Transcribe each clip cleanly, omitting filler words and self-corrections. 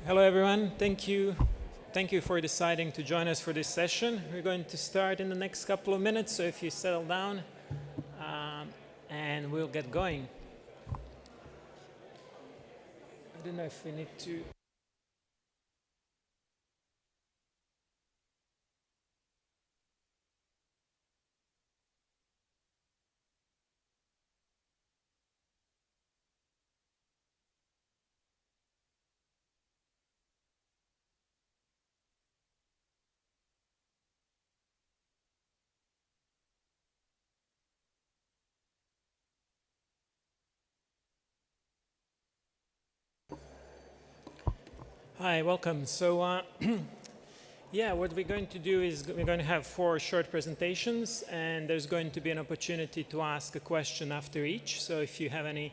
Hello, everyone. Thank you. Thank you for deciding to join us for this session. We're going to start in the next couple of minutes, so if you settle down, and we'll get going. I don't know if we need to... Hi, welcome. So, yeah, what we're going to do is we're going to have 4 short presentations, and there's going to be an opportunity to ask a question after each. So if you have any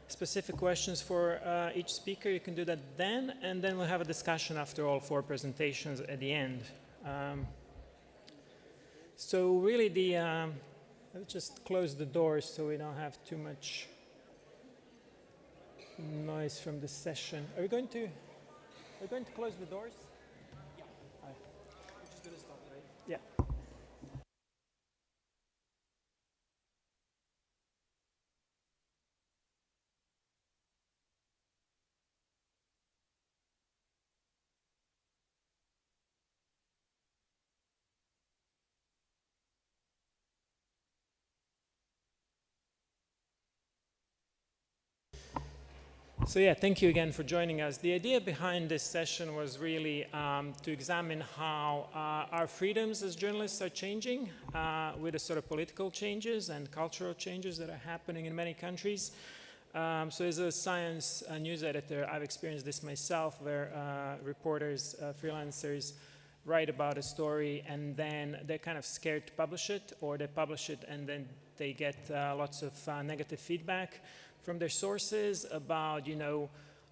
specific questions for each speaker, you can do that then, and then we'll have a discussion after all 4 presentations at the end. So really I'll just close the doors so we don't have too much noise from the session. Are we going to close the doors? Yeah. We're just going to stop, right? Yeah. So yeah, thank you again for joining us. The idea behind this session was really to examine how our freedoms as journalists are changing with the sort of political changes and cultural changes that are happening in many countries. So as a science news editor, I've experienced this myself, where reporters, freelancers write about a story and then they're kind of scared to publish it, or they publish it and then they get lots of negative feedback from their sources about,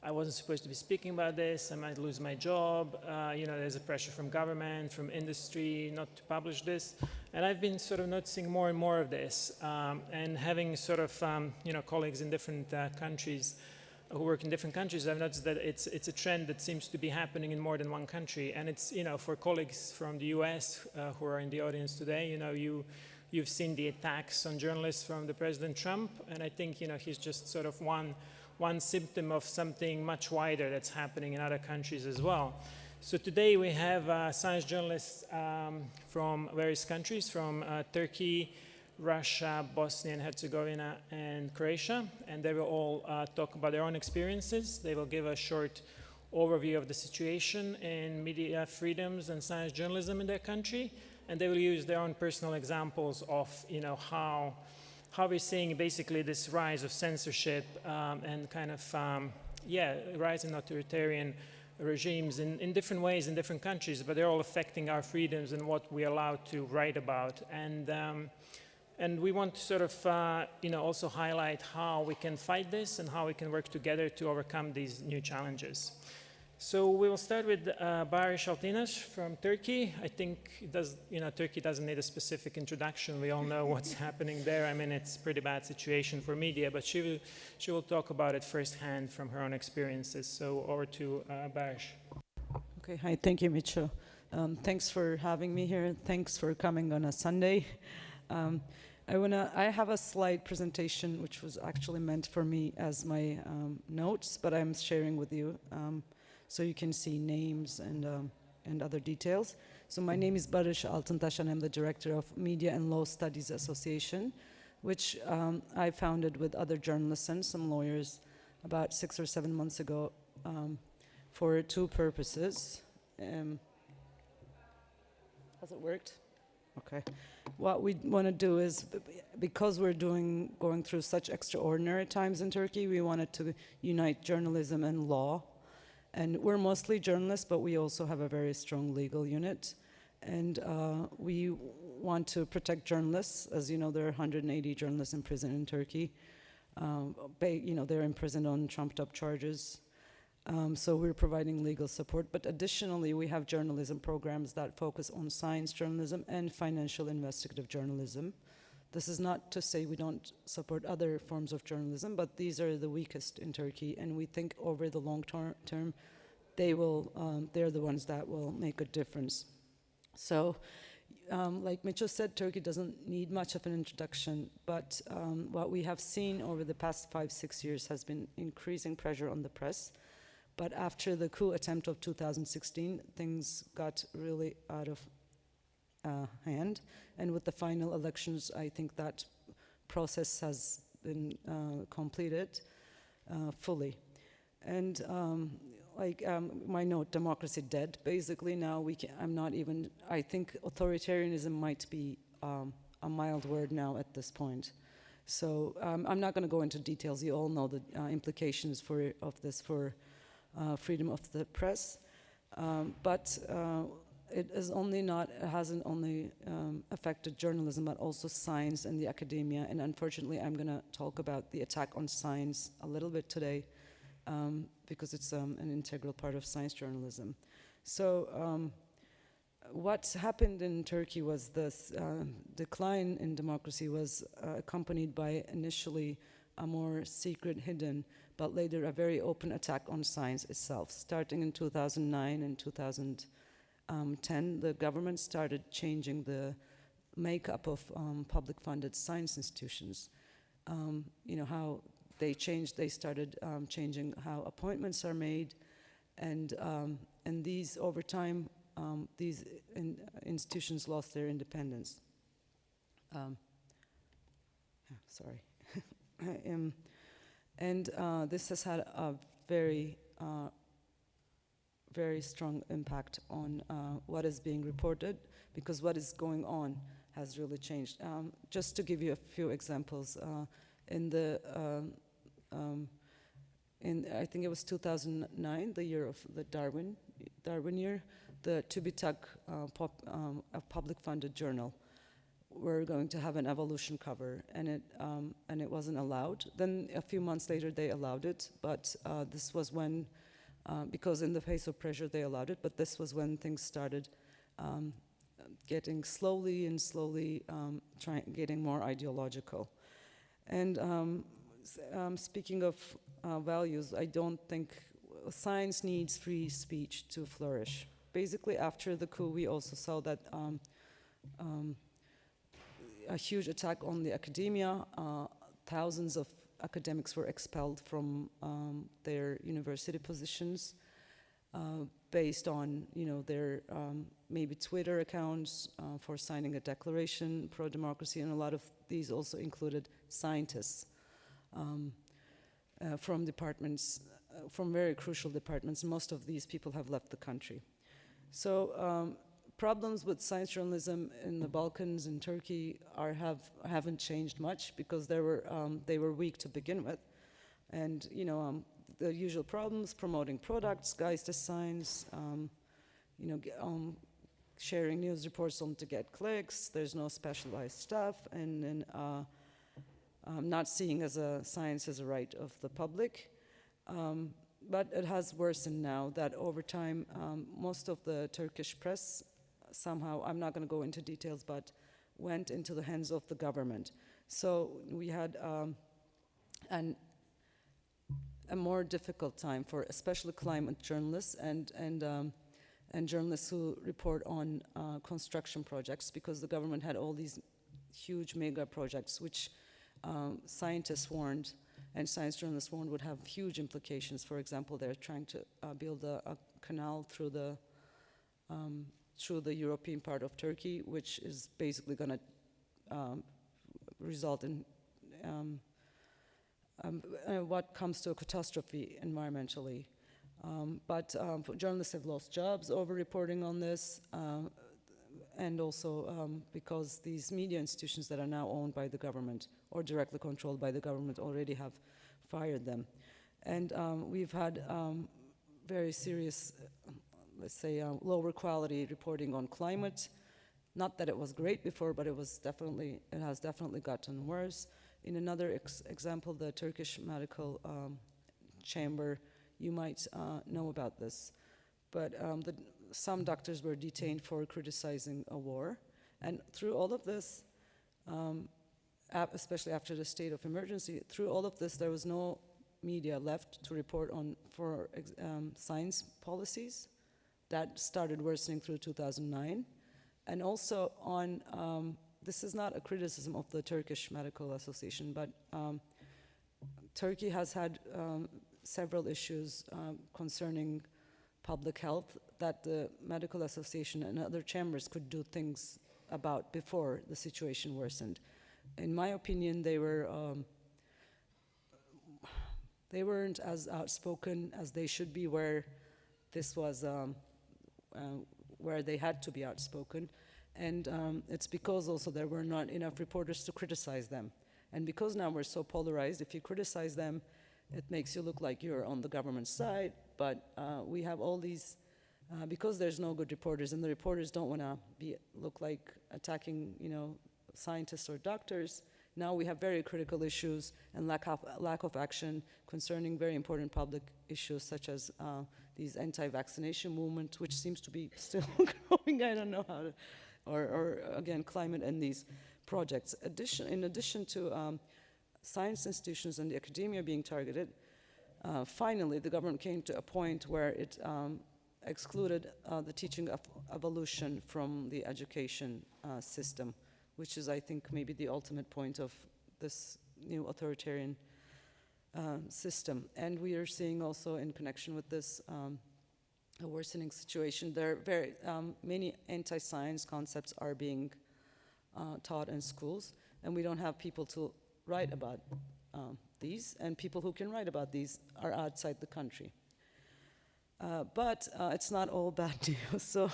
I wasn't supposed to be speaking about this, I might lose my job, there's a pressure from government, from industry not to publish this. And I've been sort of noticing more and more of this, and having sort of, colleagues in different countries who work in different countries, I've noticed that it's a trend that seems to be happening in more than one country. And it's, for colleagues from the US who are in the audience today, you've seen the attacks on journalists from the President Trump, and I think he's just sort of one symptom of something much wider that's happening in other countries as well. So today we have science journalists from various countries, from Turkey, Russia, Bosnia and Herzegovina, and Croatia, and they will all talk about their own experiences. They will give a short overview of the situation in media freedoms and science journalism in their country. And they will use their own personal examples of, how we're seeing basically this rise of censorship and kind of, rise in authoritarian regimes in different ways in different countries, but they're all affecting our freedoms and what we're allowed to write about. And we want to sort of, also highlight how we can fight this and how we can work together to overcome these new challenges. So we will start with Baris Altintas from Turkey. I think Turkey doesn't need a specific introduction. We all know what's happening there. I mean, it's a pretty bad situation for media, but she will talk about it firsthand from her own experiences. So over to Baris. Okay, hi, thank you, Mico. Thanks for having me here. Thanks for coming on a Sunday. I have a slide presentation which was actually meant for me as my notes, but I'm sharing with you. So you can see names and other details. So my name is Baris Altintas, and I'm the director of Media and Law Studies Association, which I founded with other journalists and some lawyers about 6 or 7 months ago for 2 purposes. Has it worked? Okay. What we want to do is, because we're going through such extraordinary times in Turkey, we wanted to unite journalism and law. And we're mostly journalists, but we also have a very strong legal unit. And we want to protect journalists. As you know, there are 180 journalists in prison in Turkey. They're imprisoned on trumped-up charges. So we're providing legal support. But additionally, we have journalism programs that focus on science journalism and financial investigative journalism. This is not to say we don't support other forms of journalism, but these are the weakest in Turkey, and we think over the long term they're the ones that will make a difference. So, like Mico said, Turkey doesn't need much of an introduction, but what we have seen over the past 5-6 years has been increasing pressure on the press. But after the coup attempt of 2016, things got really out of hand. And with the final elections, I think that process has been completed fully. And my note, democracy dead. Basically now I think authoritarianism might be a mild word now at this point. So I'm not going to go into details. You all know the implications of this for freedom of the press. But it hasn't only affected journalism, but also science and the academia. And unfortunately, I'm going to talk about the attack on science a little bit today, because it's an integral part of science journalism. So what happened in Turkey was this decline in democracy was accompanied by initially a more secret, hidden, but later a very open attack on science itself. Starting in 2009 and 2010, the government started changing the makeup of public funded science institutions. How they started changing how appointments are made, and these, over time, these institutions lost their independence. Sorry. This has had a very, very strong impact on what is being reported, because what is going on has really changed. Just to give you a few examples, I think it was 2009, the year of the Darwin year, the TÜBİTAK, a public-funded journal, were going to have an evolution cover, and it wasn't allowed. Then a few months later, they allowed it, but this was when, because in the face of pressure, they allowed it. But this was when things started getting slowly getting more ideological. And speaking of values, I don't think science needs free speech to flourish. Basically, after the coup, we also saw that a huge attack on the academia. Thousands of academics were expelled from their university positions based on their maybe Twitter accounts for signing a declaration pro-democracy, and a lot of these also included scientists from departments, from very crucial departments. Most of these people have left the country. So problems with science journalism in the Balkans and Turkey haven't changed much, because they were weak to begin with, and the usual problems: promoting products guised as science, sharing news reports only to get clicks. There's no specialized staff, and not seeing science as a right of the public. But it has worsened now that over time, most of the Turkish press somehow, I'm not going to go into details, but went into the hands of the government. So we had a more difficult time for especially climate journalists and journalists who report on construction projects, because the government had all these huge mega projects, which scientists warned and science journalists warned would have huge implications. For example, they're trying to build a canal through the European part of Turkey, which is basically going to result in what comes to a catastrophe environmentally. But journalists have lost jobs over reporting on this, and also because these media institutions that are now owned by the government or directly controlled by the government already have fired them. And we've had very serious, let's say, lower quality reporting on climate. Not that it was great before, but it has definitely gotten worse. In another example, the Turkish Medical Chamber, you might know about this, but some doctors were detained for criticizing a war. And through all of this, especially after the state of emergency, through all of this, there was no media left to report on for science policies. That started worsening through 2009. And also on, this is not a criticism of the Turkish Medical Association, but Turkey has had several issues concerning public health that the Medical Association and other chambers could do things about before the situation worsened. In my opinion, they weren't as outspoken as they should be where this was, where they had to be outspoken. And it's because also there were not enough reporters to criticize them. And because now we're so polarized, if you criticize them, it makes you look like you're on the government side. But we have all these, because there's no good reporters, and the reporters don't want to look like attacking, scientists or doctors. Now we have very critical issues and lack of action concerning very important public issues such as these anti-vaccination movement, which seems to be still growing. I don't know how to, or again, climate and these projects. In addition to science institutions and the academia being targeted, finally the government came to a point where it excluded the teaching of evolution from the education system, which is, I think, maybe the ultimate point of this new authoritarian system. And we are seeing also in connection with this a worsening situation. There are very many anti-science concepts are being taught in schools, and we don't have people to write about these, and people who can write about these are outside the country. But it's not all bad news. So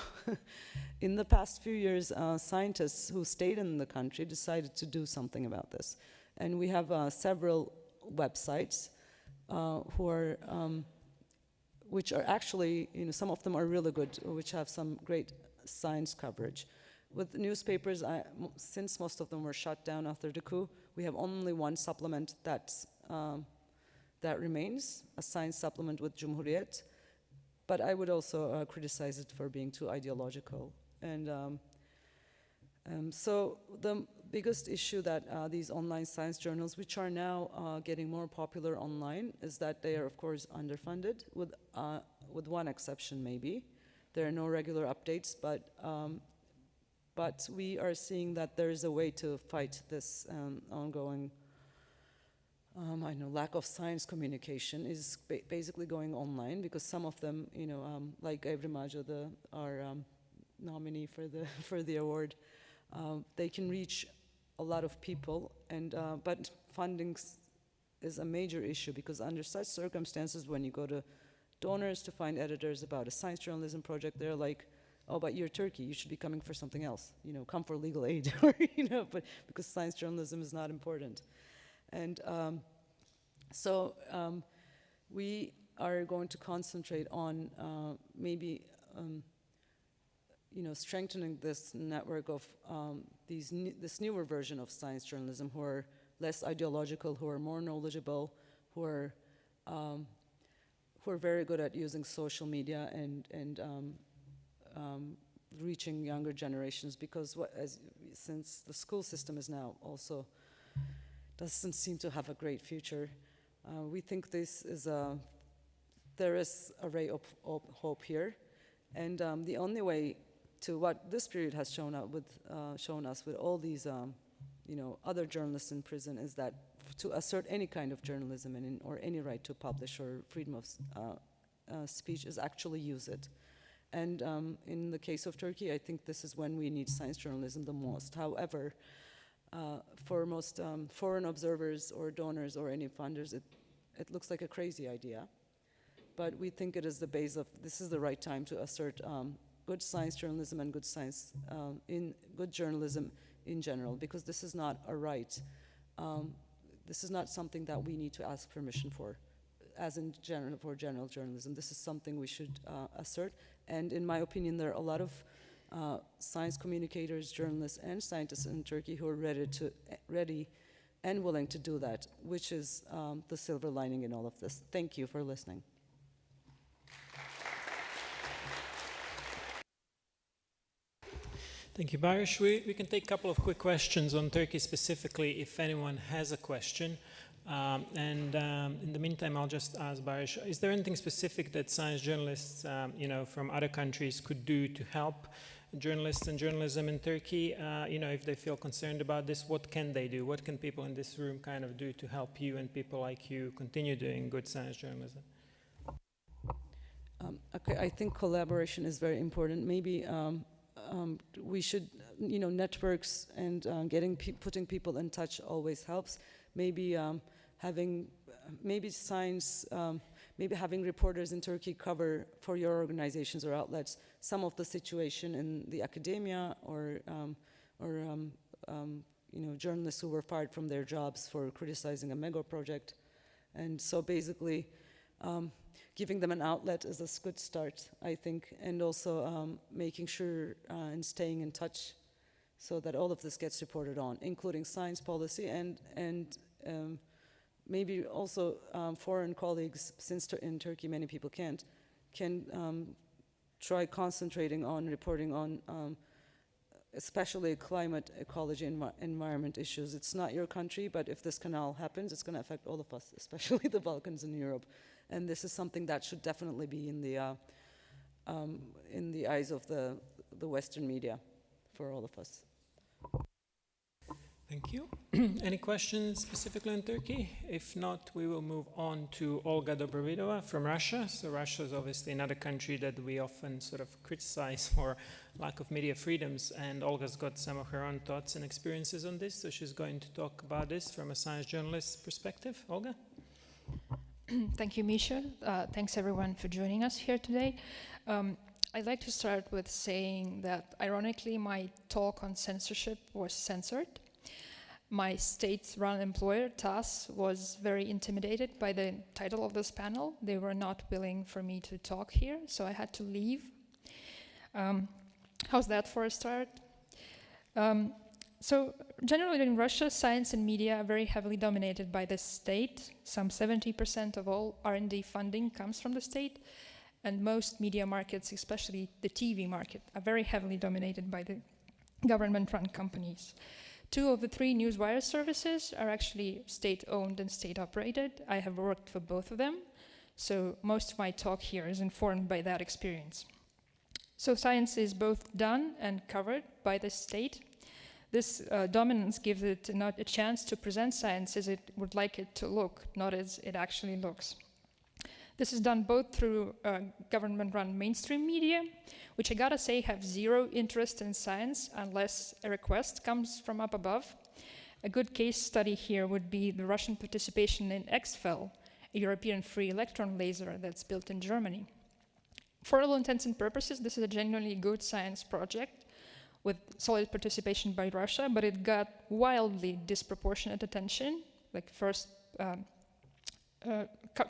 in the past few years, scientists who stayed in the country decided to do something about this. And we have several websites which are actually, some of them are really good, which have some great science coverage. With newspapers, since most of them were shut down after the coup, we have only one supplement that remains, a science supplement with Cumhuriyet. But I would also criticize it for being too ideological. And so the biggest issue that these online science journals, which are now getting more popular online, is that they are, of course, underfunded, with one exception maybe. There are no regular updates, but we are seeing that there is a way to fight this ongoing lack of science communication is basically going online, because some of them, like Evin Majo, our nominee for the award, they can reach a lot of people, and but funding is a major issue, because under such circumstances, when you go to donors to find editors about a science journalism project, they're like, oh, but you're Turkey, you should be coming for something else, come for legal aid, or, but because science journalism is not important. And so we are going to concentrate on maybe strengthening this network of this newer version of science journalism, who are less ideological, who are more knowledgeable, who are very good at using social media and reaching younger generations, because since the school system is now also doesn't seem to have a great future, we think there is a ray of hope here, and the only way to what this period has shown us with all these other journalists in prison is that to assert any kind of journalism or any right to publish or freedom of speech is actually use it. And in the case of Turkey, I think this is when we need science journalism the most. However, for most foreign observers or donors or any funders, it looks like a crazy idea. But we think it is the base of, this is the right time to assert good science journalism and good science, good journalism in general, because this is not a right. This is not something that we need to ask permission for, as in general, for general journalism. This is something we should assert. And in my opinion, there are a lot of science communicators, journalists, and scientists in Turkey who are ready and willing to do that, which is the silver lining in all of this. Thank you for listening. Thank you, Baris. We can take a couple of quick questions on Turkey specifically, if anyone has a question. In the meantime, I'll just ask Baris, is there anything specific that science journalists, from other countries could do to help journalists and journalism in Turkey? If they feel concerned about this, what can they do? What can people in this room kind of do to help you and people like you continue doing good science journalism? Okay, I think collaboration is very important. Maybe we should, networks and putting people in touch always helps. Maybe having reporters in Turkey cover for your organizations or outlets some of the situation in the academia or journalists who were fired from their jobs for criticizing a mega project, and so basically giving them an outlet is a good start, I think, and also making sure and staying in touch so that all of this gets reported on, including science policy and maybe also foreign colleagues, since in Turkey many people can try concentrating on reporting on especially climate, ecology, environment issues. It's not your country, but if this canal happens, it's going to affect all of us, especially the Balkans and Europe. And this is something that should definitely be in the eyes of the Western media for all of us. Thank you. Any questions specifically on Turkey? If not, we will move on to Olga Dobrovidova from Russia. So Russia is obviously another country that we often sort of criticize for lack of media freedoms, and Olga's got some of her own thoughts and experiences on this, so she's going to talk about this from a science journalist's perspective. Olga? Thank you, Misha. Thanks everyone for joining us here today. I'd like to start with saying that, ironically, my talk on censorship was censored. My state-run employer, TAS, was very intimidated by the title of this panel. They were not willing for me to talk here, so I had to leave. How's that for a start? So generally in Russia, science and media are very heavily dominated by the state. Some 70% of all R&D funding comes from the state, and most media markets, especially the TV market, are very heavily dominated by the government-run companies. 2 of the 3 newswire services are actually state-owned and state-operated. I have worked for both of them, so most of my talk here is informed by that experience. So science is both done and covered by the state. This dominance gives it not a chance to present science as it would like it to look, not as it actually looks. This is done both through government-run mainstream media, which I gotta say have zero interest in science unless a request comes from up above. A good case study here would be the Russian participation in XFEL, a European free electron laser that's built in Germany. For all intents and purposes, this is a genuinely good science project with solid participation by Russia, but it got wildly disproportionate attention, like first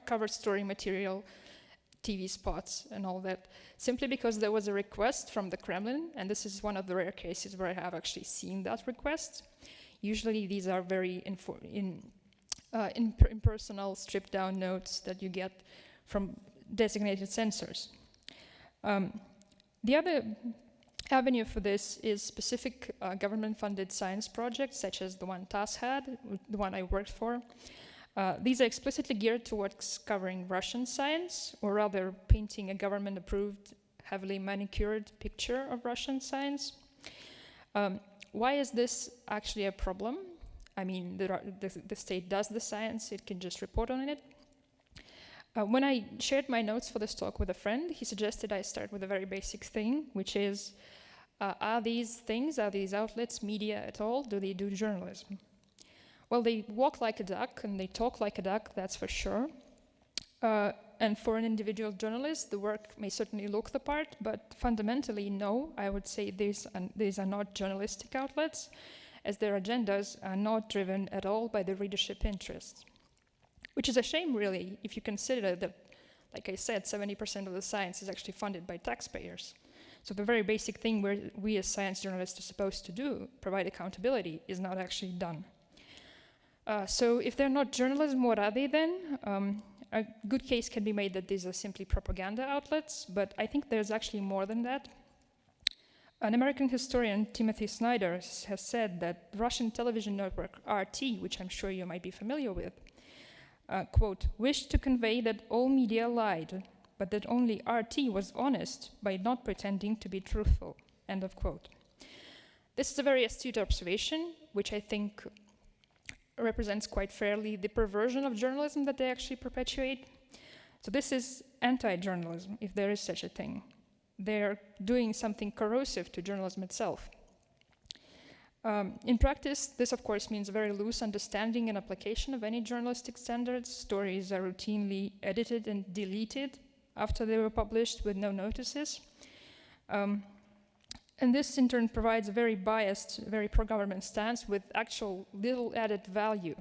cover story material, TV spots, and all that, simply because there was a request from the Kremlin, and this is one of the rare cases where I have actually seen that request. Usually these are very impersonal, stripped-down notes that you get from designated censors. The other avenue for this is specific government-funded science projects, such as the one TAS had, the one I worked for. These are explicitly geared towards covering Russian science, or rather painting a government-approved, heavily manicured picture of Russian science. Why is this actually a problem? I mean, the state does the science, it can just report on it. When I shared my notes for this talk with a friend, he suggested I start with a very basic thing, which is, are these outlets, media at all? Do they do journalism? Well, they walk like a duck and they talk like a duck, that's for sure. And for an individual journalist, the work may certainly look the part, but fundamentally, no, I would say these are not journalistic outlets, as their agendas are not driven at all by the readership interest. Which is a shame, really, if you consider that, like I said, 70% of the science is actually funded by taxpayers. So the very basic thing we as science journalists are supposed to do, provide accountability, is not actually done. So if they're not journalism, what are they then? A good case can be made that these are simply propaganda outlets, but I think there's actually more than that. An American historian, Timothy Snyder, has said that the Russian television network RT, which I'm sure you might be familiar with, quote, wished to convey that all media lied, but that only RT was honest by not pretending to be truthful, end of quote. This is a very astute observation, which I think represents quite fairly the perversion of journalism that they actually perpetuate. So this is anti-journalism, if there is such a thing. They're doing something corrosive to journalism itself. In practice, this of course means a very loose understanding and application of any journalistic standards. Stories are routinely edited and deleted after they were published with no notices. And this in turn provides a very biased, very pro-government stance with actual little added value.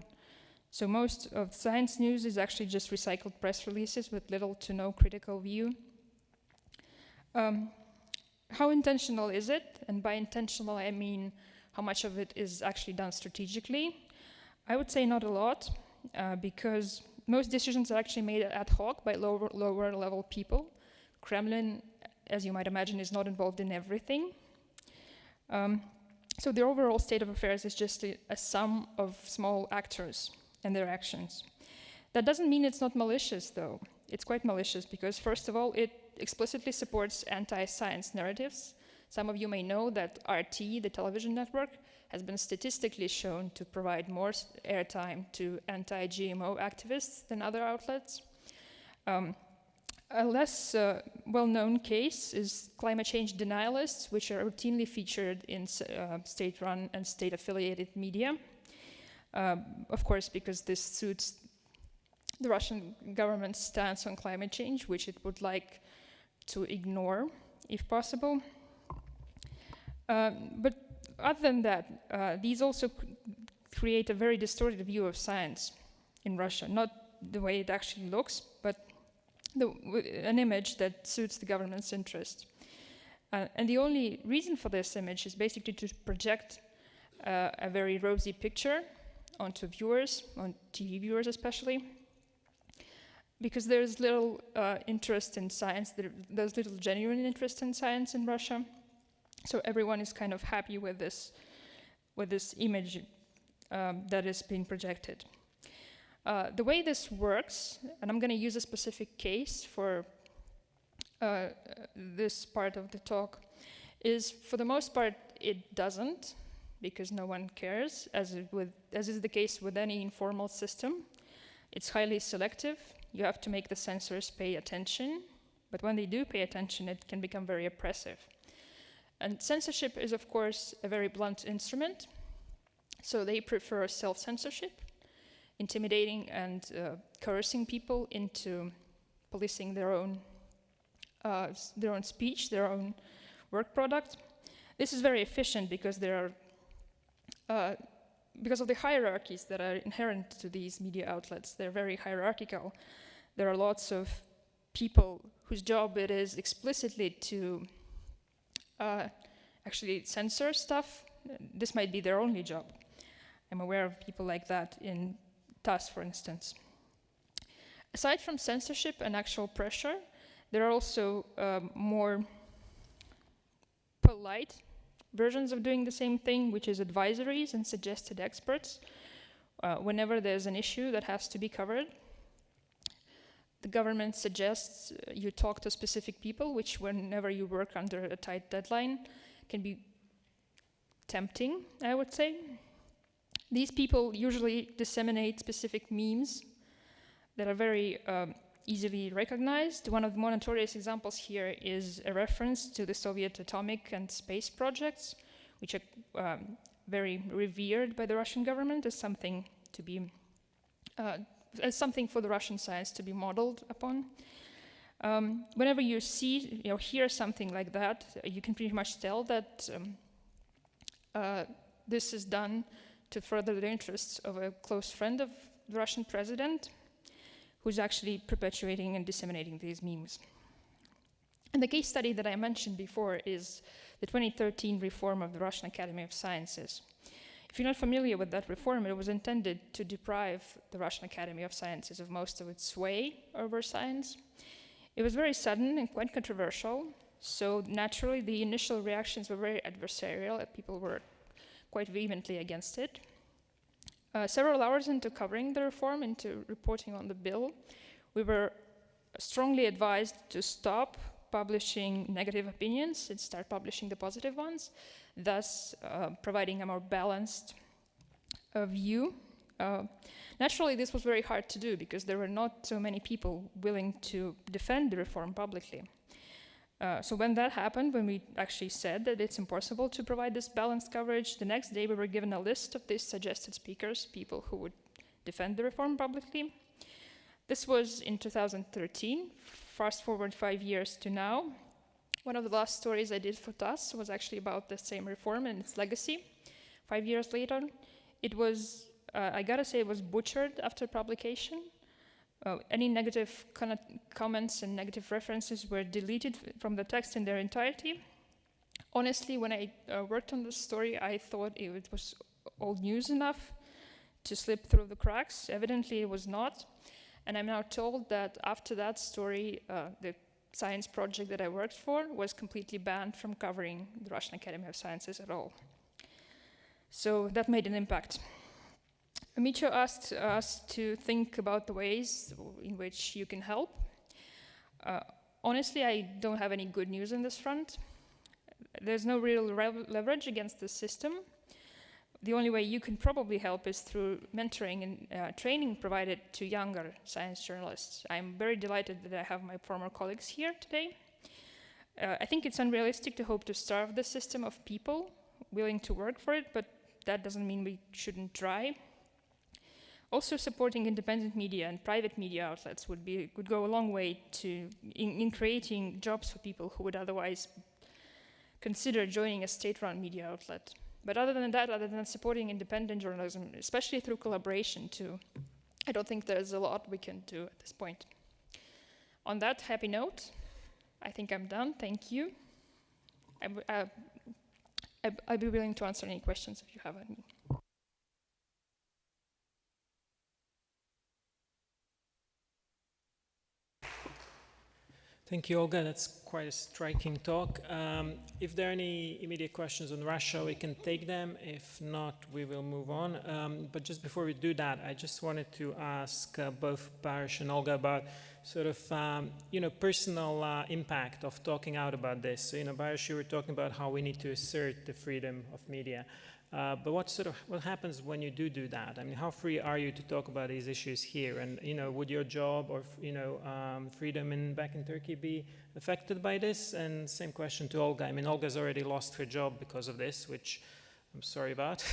So most of science news is actually just recycled press releases with little to no critical view. How intentional is it? And by intentional, I mean how much of it is actually done strategically. I would say not a lot, because most decisions are actually made ad hoc by lower level people. Kremlin, as you might imagine, is not involved in everything. So the overall state of affairs is just a sum of small actors and their actions. That doesn't mean it's not malicious, though. It's quite malicious because, first of all, it explicitly supports anti-science narratives. Some of you may know that RT, the television network, has been statistically shown to provide more airtime to anti-GMO activists than other outlets. A less well-known case is climate change denialists, which are routinely featured in state-run and state-affiliated media. Of course, because this suits the Russian government's stance on climate change, which it would like to ignore, if possible. But other than that, these also create a very distorted view of science in Russia. Not the way it actually looks, but an image that suits the government's interest. And the only reason for this image is basically to project a very rosy picture onto viewers, on TV viewers especially, because there's little interest in science, there's little genuine interest in science in Russia. So everyone is kind of happy with this image that is being projected. The way this works, and I'm going to use a specific case for this part of the talk, is for the most part it doesn't, because no one cares, as is the case with any informal system. It's highly selective. You have to make the censors pay attention, but when they do pay attention, it can become very oppressive. And censorship is, of course, a very blunt instrument, so they prefer self-censorship, intimidating and coercing people into policing their own speech, their own work product. This is very efficient because there are, because of the hierarchies that are inherent to these media outlets. They're very hierarchical. There are lots of people whose job it is explicitly to actually censor stuff. This might be their only job. I'm aware of people like that in TASS, for instance. Aside from censorship and actual pressure, there are also more polite versions of doing the same thing, which is advisories and suggested experts. Whenever there's an issue that has to be covered, the government suggests you talk to specific people, which whenever you work under a tight deadline can be tempting, I would say. These people usually disseminate specific memes that are very easily recognized. One of the more notorious examples here is a reference to the Soviet atomic and space projects, which are very revered by the Russian government as something to be, as something for the Russian science to be modeled upon. Whenever you see, hear something like that, you can pretty much tell that this is done to further the interests of a close friend of the Russian president, who's actually perpetuating and disseminating these memes. And the case study that I mentioned before is the 2013 reform of the Russian Academy of Sciences. If you're not familiar with that reform, it was intended to deprive the Russian Academy of Sciences of most of its sway over science. It was very sudden and quite controversial, so naturally the initial reactions were very adversarial, and people were quite vehemently against it. Several hours into covering the reform, into reporting on the bill, we were strongly advised to stop publishing negative opinions and start publishing the positive ones, thus providing a more balanced view. Naturally, this was very hard to do because there were not so many people willing to defend the reform publicly. So when that happened, when we actually said that it's impossible to provide this balanced coverage, the next day we were given a list of these suggested speakers, people who would defend the reform publicly. This was in 2013. Fast forward 5 years to now. One of the last stories I did for TASS was actually about the same reform and its legacy. 5 years later, it was, I gotta say, it was butchered after publication. Any negative comments and negative references were deleted from the text in their entirety. Honestly, when I worked on this story, I thought it was old news enough to slip through the cracks. Evidently, it was not. And I'm now told that after that story, the science project that I worked for was completely banned from covering the Russian Academy of Sciences at all. So that made an impact. Mico asked us to think about the ways in which you can help. Honestly, I don't have any good news on this front. There's no real leverage against the system. The only way you can probably help is through mentoring and training provided to younger science journalists. I'm very delighted that I have my former colleagues here today. I think it's unrealistic to hope to starve the system of people willing to work for it, but that doesn't mean we shouldn't try. Also, supporting independent media and private media outlets would go a long way in creating jobs for people who would otherwise consider joining a state-run media outlet. But other than that, other than supporting independent journalism, especially through collaboration too, I don't think there's a lot we can do at this point. On that happy note, I think I'm done. Thank you. I'd be willing to answer any questions if you have any. Thank you, Olga. That's quite a striking talk. If there are any immediate questions on Russia, we can take them. If not, we will move on. But just before we do that, I just wanted to ask both Baris and Olga about sort of, personal impact of talking out about this. So, Baris, you were talking about how we need to assert the freedom of media. But what happens when you do that? I mean, how free are you to talk about these issues here? And would your job or freedom back in Turkey be affected by this? And same question to Olga. I mean, Olga's already lost her job because of this, which I'm sorry about,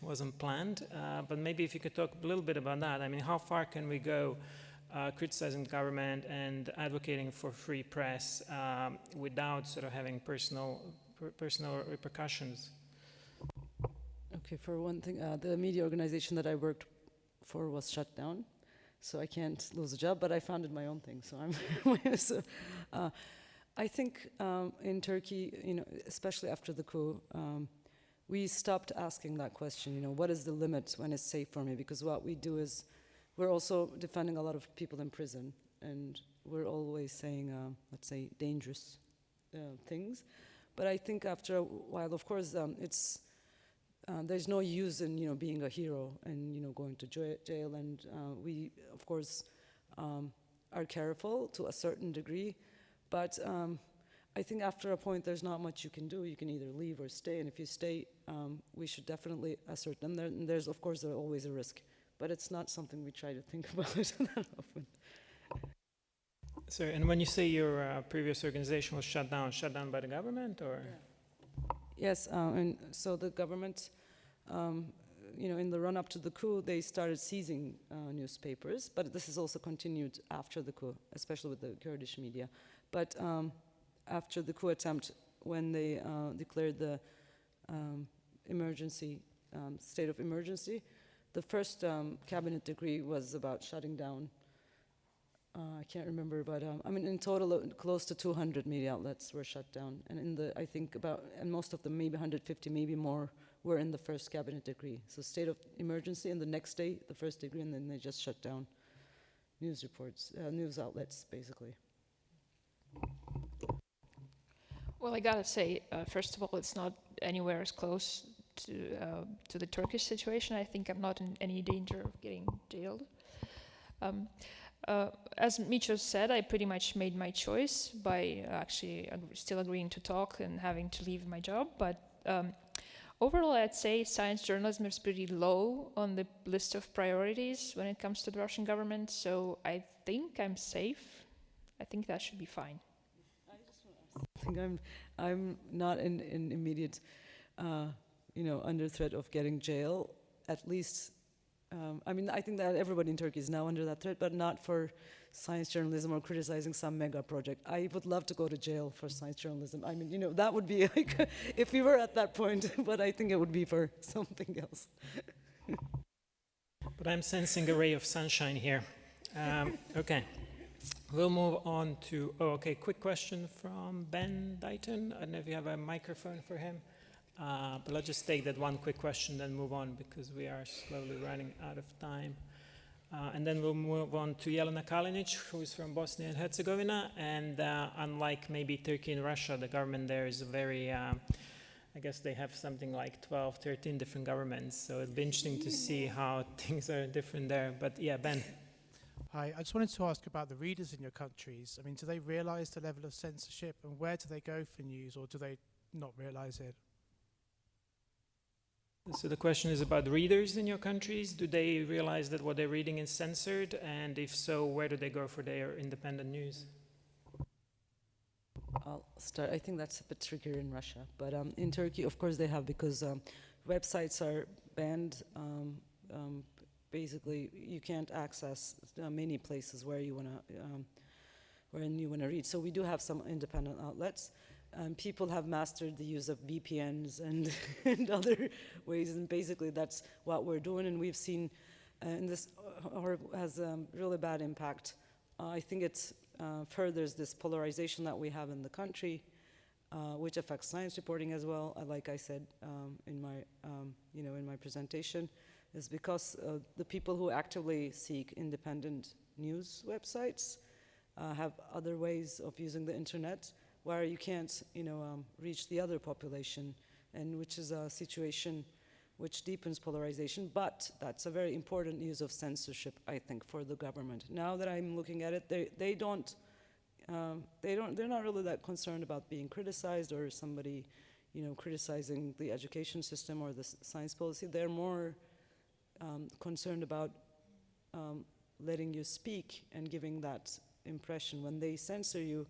wasn't planned. But maybe if you could talk a little bit about that. I mean, how far can we go criticizing the government and advocating for free press without sort of having personal repercussions? Okay, for one thing, the media organization that I worked for was shut down, so I can't lose a job, but I founded my own thing, so I'm... so, I think in Turkey, especially after the coup, we stopped asking that question, what is the limit when it's safe for me? Because what we do is, we're also defending a lot of people in prison, and we're always saying, let's say, dangerous things. But I think after a while, of course, there's no use in being a hero and going to jail, and we of course are careful to a certain degree, but I think after a point there's not much you can do. You can either leave or stay, and if you stay, we should definitely assert them. There's of course always a risk, but it's not something we try to think about that often. So, and when you say your previous organization was shut down by the government, or? Yeah. Yes, and so the government, in the run-up to the coup, they started seizing newspapers, but this has also continued after the coup, especially with the Kurdish media. But after the coup attempt, when they declared the state of emergency, the first cabinet decree was about shutting down, I can't remember, but in total, close to 200 media outlets were shut down. And I think and most of them, maybe 150, maybe more, were in the first cabinet decree. So state of emergency, and the next day, the first degree, and then they just shut down news outlets, basically. Well, I gotta say, first of all, it's not anywhere as close to the Turkish situation. I think I'm not in any danger of getting jailed. As Mico said, I pretty much made my choice by actually still agreeing to talk and having to leave my job. But overall, I'd say science journalism is pretty low on the list of priorities when it comes to the Russian government. So I think I'm safe. I think that should be fine. I think I'm not in immediate, under threat of getting jail. At least, I think that everybody in Turkey is now under that threat, but not for science journalism or criticizing some mega project. I would love to go to jail for science journalism. That would be like, if we were at that point, but I think it would be for something else. But I'm sensing a ray of sunshine here. Okay. We'll move on to, quick question from Ben Dighton. I don't know if you have a microphone for him, but let's just take that one quick question, then move on because we are slowly running out of time. And then we'll move on to Jelena Kalinic, who is from Bosnia and Herzegovina. And unlike maybe Turkey and Russia, the government there is very, I guess they have something like 12, 13 different governments. So it'll be interesting to see how things are different there. But yeah, Ben. Hi, I just wanted to ask about the readers in your countries. Do they realize the level of censorship, and where do they go for news, or do they not realize it? So the question is about readers in your countries. Do they realize that what they're reading is censored? And if so, where do they go for their independent news? I'll start. I think that's a bit trickier in Russia. But in Turkey, of course, they have, because websites are banned. Basically, you can't access many places where you want to read. So we do have some independent outlets. People have mastered the use of VPNs and other ways, and basically that's what we're doing. And we've seen, and this has a really bad impact. I think it furthers this polarization that we have in the country, which affects science reporting as well. Like I said in my presentation. Is because the people who actively seek independent news websites have other ways of using the internet where you can't, reach the other population, and which is a situation which deepens polarization. But that's a very important use of censorship, I think, for the government. Now that I'm looking at it, they're not really that concerned about being criticized or somebody, criticizing the education system or the science policy. They're more concerned about letting you speak and giving that impression. When they censor you,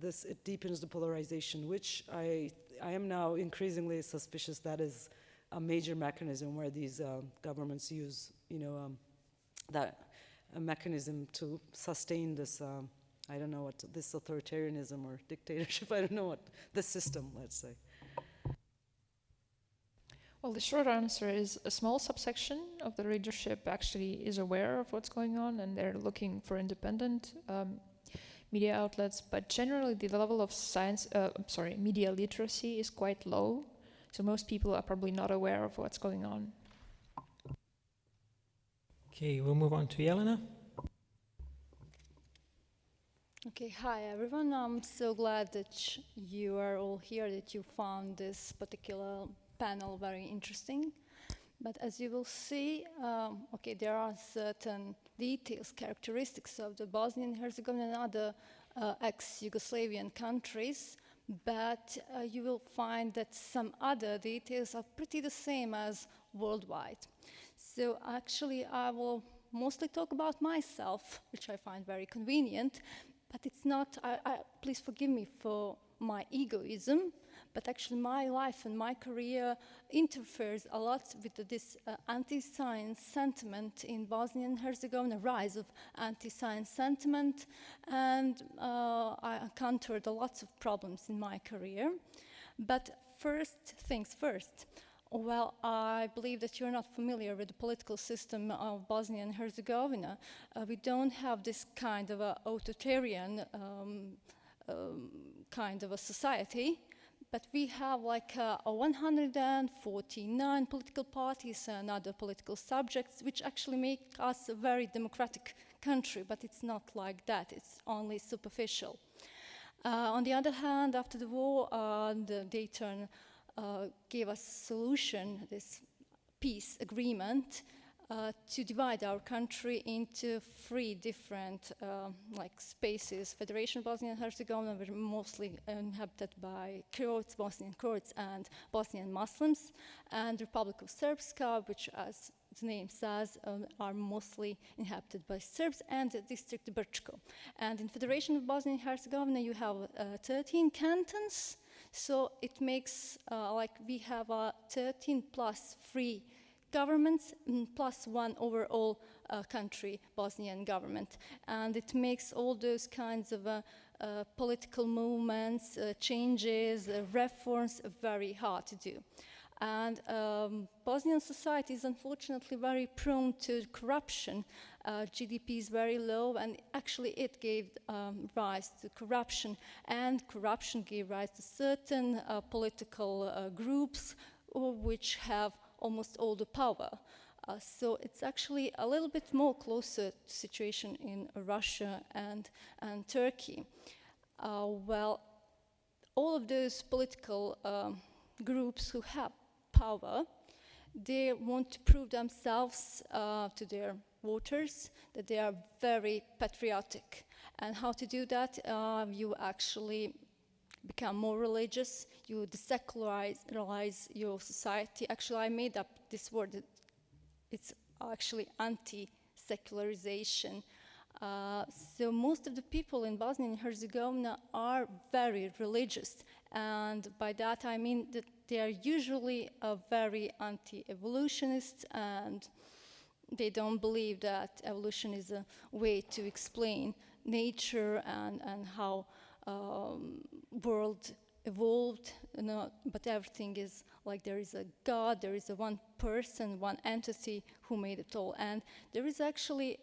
it deepens the polarization, which I am now increasingly suspicious that is a major mechanism where these governments use, that a mechanism to sustain this. I don't know what this authoritarianism or dictatorship. I don't know what the system. Let's say. Well, the short answer is a small subsection of the readership actually is aware of what's going on, and they're looking for independent media outlets. But generally, the level of media literacy is quite low. So most people are probably not aware of what's going on. Okay, we'll move on to Jelena. Okay, hi everyone. I'm so glad that you are all here, that you found this particular panel very interesting. But as you will see, there are certain details, characteristics of the Bosnian Herzegovina and other ex-Yugoslavian countries, but you will find that some other details are pretty the same as worldwide. So actually I will mostly talk about myself, which I find very convenient, but it's not, please forgive me for my egoism, but actually my life and my career interferes a lot with this anti-science sentiment in Bosnia and Herzegovina, rise of anti-science sentiment, and I encountered a lot of problems in my career. But first things first. Well, I believe that you're not familiar with the political system of Bosnia and Herzegovina. We don't have this kind of a authoritarian kind of a society, but we have like 149 political parties and other political subjects, which actually make us a very democratic country, but it's not like that, it's only superficial. On the other hand, after the war, the Dayton gave us a solution, this peace agreement, to divide our country into 3 different like spaces. Federation of Bosnia and Herzegovina were mostly inhabited by Croats, Bosnian Croats, and Bosnian Muslims, and Republic of Srpska, which, as the name says, are mostly inhabited by Serbs, and the district Brčko. And in Federation of Bosnia and Herzegovina, you have 13 cantons, so it makes like we have 13 plus 3 governments plus 1 overall country, Bosnian government. And it makes all those kinds of political movements, changes, reforms very hard to do. And Bosnian society is unfortunately very prone to corruption. GDP is very low, and actually it gave rise to corruption, and corruption gave rise to certain political groups which have almost all the power. So it's actually a little bit more closer to situation in Russia and Turkey. Well, all of those political groups who have power, they want to prove themselves to their voters that they are very patriotic. And how to do that? You actually become more religious, you desecularize your society. Actually, I made up this word. It's actually anti-secularization. So most of the people in Bosnia and Herzegovina are very religious. And by that I mean that they are usually very anti-evolutionist, and they don't believe that evolution is a way to explain nature and how world evolved, but everything is like there is a God, there is a one person, one entity who made it all. And there is actually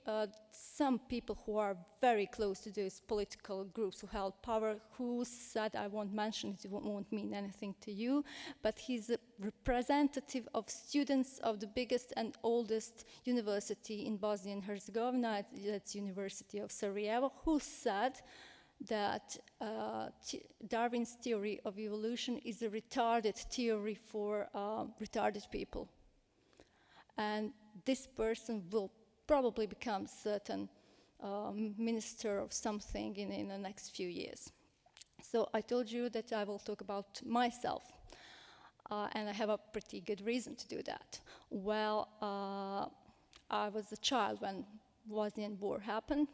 some people who are very close to those political groups who held power, who said, I won't mention it, it won't mean anything to you, but he's a representative of students of the biggest and oldest university in Bosnia and Herzegovina, that's University of Sarajevo, who said that Darwin's theory of evolution is a retarded theory for retarded people. And this person will probably become certain minister of something in the next few years. So I told you that I will talk about myself. And I have a pretty good reason to do that. Well, I was a child when Bosnian War happened.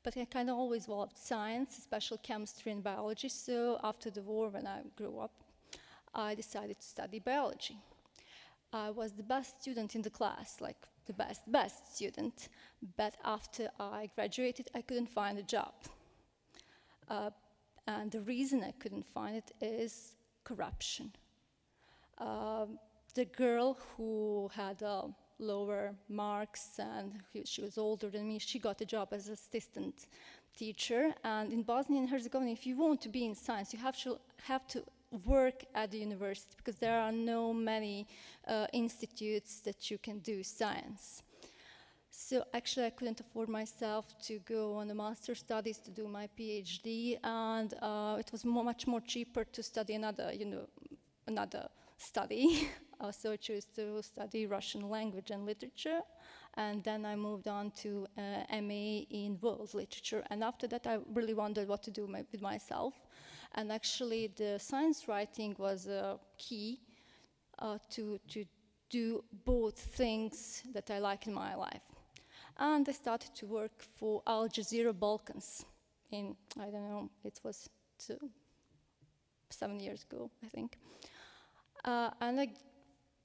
But I kind of always loved science, especially chemistry and biology. So after the war, when I grew up, I decided to study biology. I was the best student in the class, like the best student. But after I graduated, I couldn't find a job. And the reason I couldn't find it is corruption. The girl who had lower marks and she was older than me, she got a job as an assistant teacher. And in Bosnia and Herzegovina, if you want to be in science, you have to work at the university because there are no many institutes that you can do science. So actually I couldn't afford myself to go on the master's studies to do my PhD, and it was much more cheaper to study another study. So I chose to study Russian language and literature, and then I moved on to MA in world literature. And after that, I really wondered what to do with myself. And actually, the science writing was key to do both things that I like in my life. And I started to work for Al Jazeera Balkans in, I don't know, it was 7 years ago, I think. And I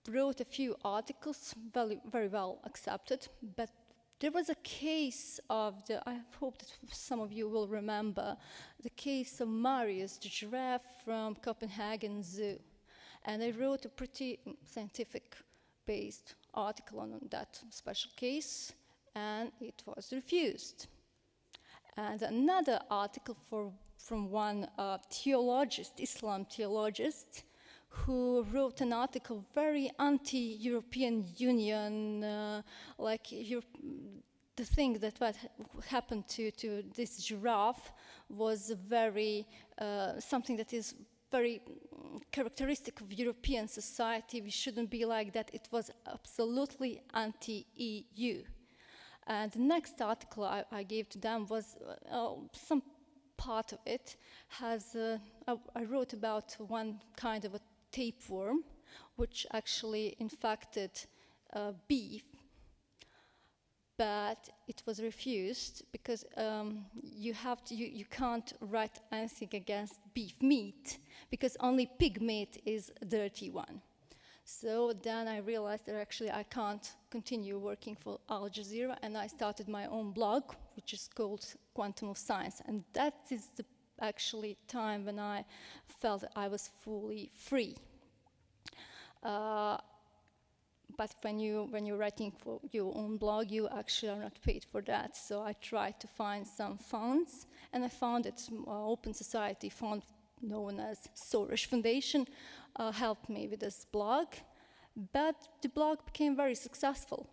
wrote a few articles, very well accepted, but there was a case of I hope that some of you will remember, the case of Marius, the giraffe from Copenhagen Zoo. And I wrote a pretty scientific-based article on that special case, and it was refused. And another article from one theologist, Islam theologist, who wrote an article very anti-European Union, the thing that what happened to this giraffe was very something that is very characteristic of European society. We shouldn't be like that. It was absolutely anti-EU. And the next article I gave to them was some part of it has, I wrote about one kind of a tapeworm, which actually infected beef, but it was refused because you can't write anything against beef meat because only pig meat is a dirty one. So then I realized that actually I can't continue working for Al Jazeera, and I started my own blog, which is called Quantum of Science. And that is the actually time when I felt that I was fully free. But when you're writing for your own blog, you actually are not paid for that. So I tried to find some funds, and I found that Open Society Fund, known as Soros Foundation, helped me with this blog. But the blog became very successful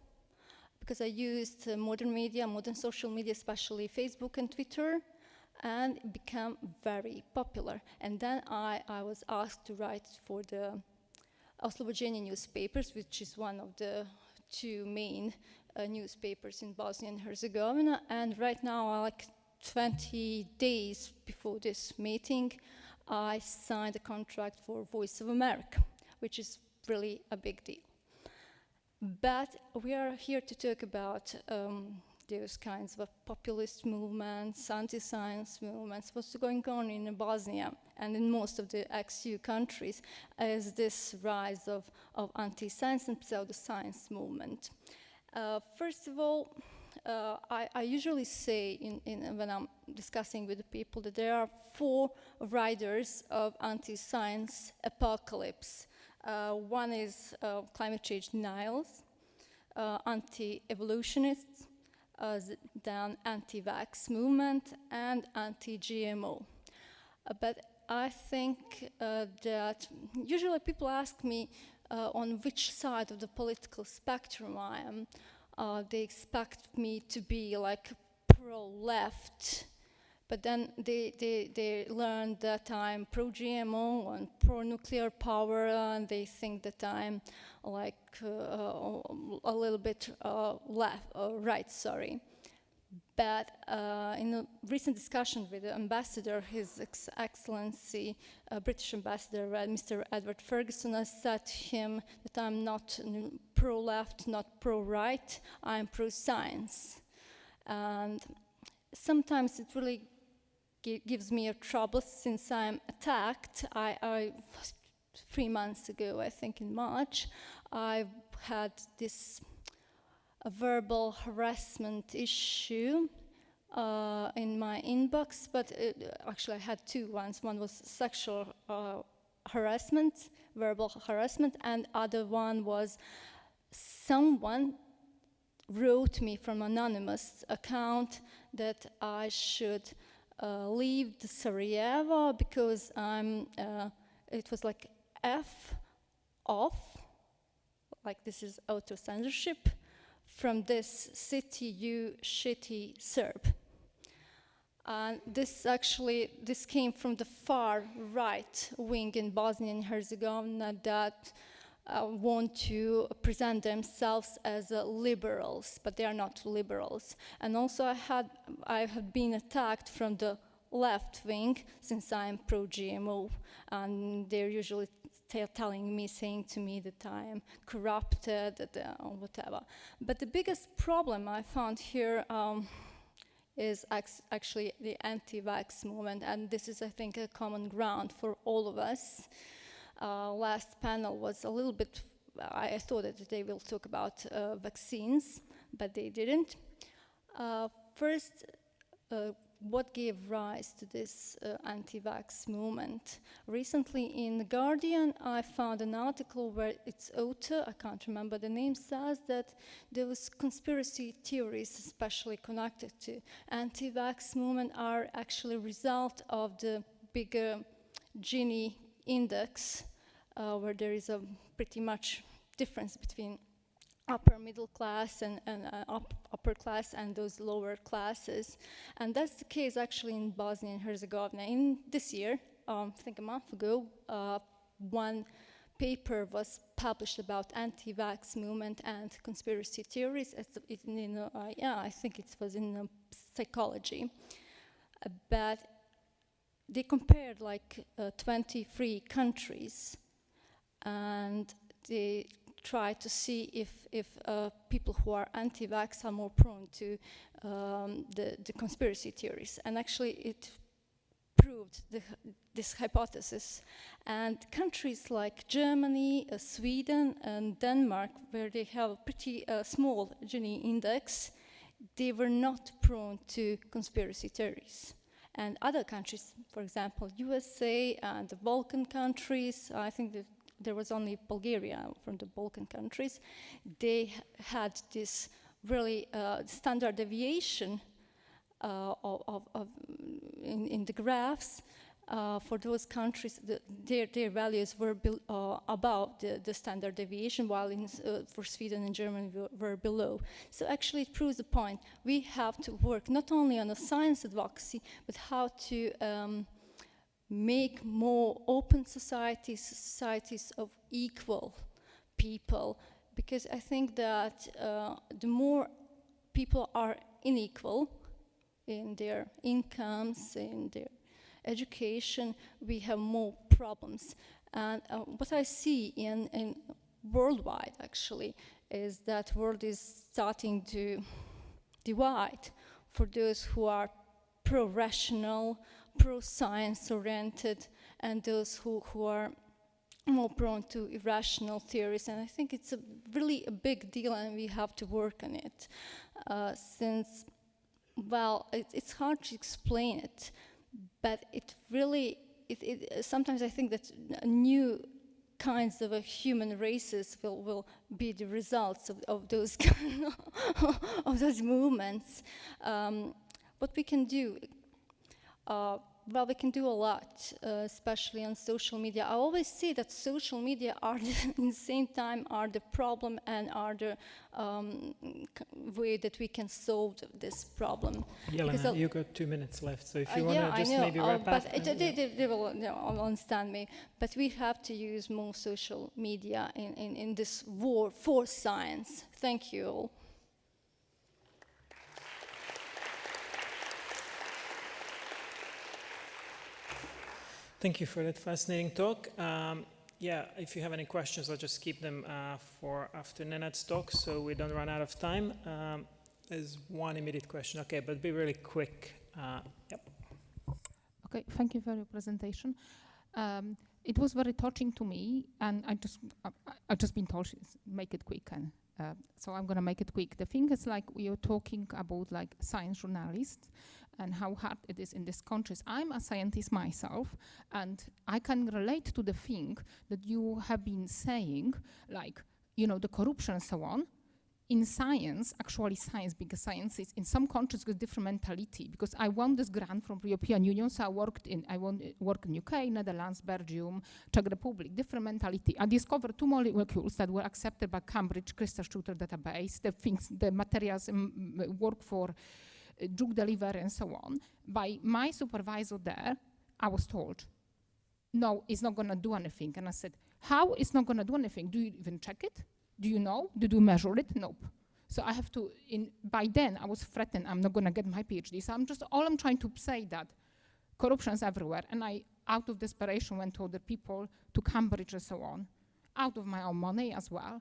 because I used modern media, modern social media, especially Facebook and Twitter, and it became very popular. And then I was asked to write for the Oslobođenje newspapers, which is one of the two main newspapers in Bosnia and Herzegovina. And right now, like 20 days before this meeting, I signed a contract for Voice of America, which is really a big deal. But we are here to talk about those kinds of populist movements, anti-science movements, what's going on in Bosnia and in most of the ex-EU countries as this rise of anti-science and pseudoscience movement. First of all, I usually say when I'm discussing with the people that there are 4 riders of anti-science apocalypse. One is climate change denials, anti-evolutionists, then anti-vax movement, and anti-GMO. But I think that usually people ask me on which side of the political spectrum I am. They expect me to be like pro-left, but then they learn that I'm pro-GMO and pro-nuclear power, and they think that I'm like a little bit right, sorry. But in a recent discussion with the ambassador, His Excellency, British Ambassador, Mr. Edward Ferguson, I said to him that I'm not pro-left, not pro-right, I'm pro-science. And sometimes it really gives me a trouble since I'm attacked. I 3 months ago, I think in March, I had this verbal harassment issue in my inbox, but actually I had 2 ones. One was sexual harassment, verbal harassment, and other one was someone wrote me from anonymous account that I should leave the Sarajevo because it was like F off, like this is auto-censorship, from this city, you shitty Serb. And this came from the far right wing in Bosnia and Herzegovina that want to present themselves as liberals, but they are not liberals. And also I had been attacked from the left wing since I'm pro-GMO, and they're usually telling me, saying to me that I am corrupted, or whatever. But the biggest problem I found here is actually the anti-vax movement, and this is, I think, a common ground for all of us. Last panel was a little bit, I thought that they will talk about vaccines, but they didn't. First, what gave rise to this anti-vax movement? Recently in The Guardian, I found an article where its author, I can't remember the name, says that there was conspiracy theories, especially connected to anti-vax movement, are actually a result of the bigger Gini index, where there is a pretty much difference between upper middle class and upper class and those lower classes. And that's the case actually in Bosnia and Herzegovina. In this year, I think a month ago, one paper was published about anti-vax movement and conspiracy theories. I think it was in psychology. But they compared like 23 countries, and they tried to see if people who are anti-vax are more prone to the conspiracy theories. And actually it proved this hypothesis. And countries like Germany, Sweden, and Denmark, where they have a pretty small Gini index, they were not prone to conspiracy theories. And other countries, for example, USA and the Balkan countries, I think that there was only Bulgaria from the Balkan countries, they had this really standard deviation in the graphs. For those countries, their values were above the standard deviation, while for Sweden and Germany were below. So actually it proves the point. We have to work not only on a science advocacy, but how to make more open societies of equal people. Because I think that the more people are unequal in their incomes, in their education, we have more problems. And what I see in worldwide, actually, is that world is starting to divide for those who are pro-rational, pro-science oriented, and those who are more prone to irrational theories. And I think it's really a big deal, and we have to work on it. Since, well, it's hard to explain it, but it really, sometimes I think that new kinds of human races will be the results of those of those movements. What we can do, well, we can do a lot, especially on social media. I always say that social media are, in the same time, are the problem and are the way that we can solve this problem. Jelena, you got 2 minutes left, so if you want to just maybe wrap up. But they will understand me. But we have to use more social media in this war for science. Thank you all. Thank you for that fascinating talk. Yeah, if you have any questions, I'll just keep them for after Nenad's talk, so we don't run out of time. There's one immediate question, okay, but be really quick. Yep. Okay, thank you for your presentation. It was very touching to me, and I've just been told make it quick, and so I'm going to make it quick. The thing is, like, we are talking about like science journalists and how hard it is in these countries. I'm a scientist myself, and I can relate to the thing that you have been saying, like, you know, the corruption and so on. In science, actually science, because science is in some countries with different mentality. Because I won this grant from the European Union, so I worked in UK, Netherlands, Belgium, Czech Republic, different mentality. I discovered 2 molecules that were accepted by Cambridge Crystal Shooter database, the materials work for drug delivery and so on. By my supervisor there, I was told, no, it's not going to do anything. And I said, how it's not going to do anything? Do you even check it? Do you know? Did you measure it? Nope. So I have to, by then I was threatened, I'm not going to get my PhD. So all I'm trying to say that corruption is everywhere. And I, out of desperation, went to other people, to Cambridge and so on, out of my own money as well.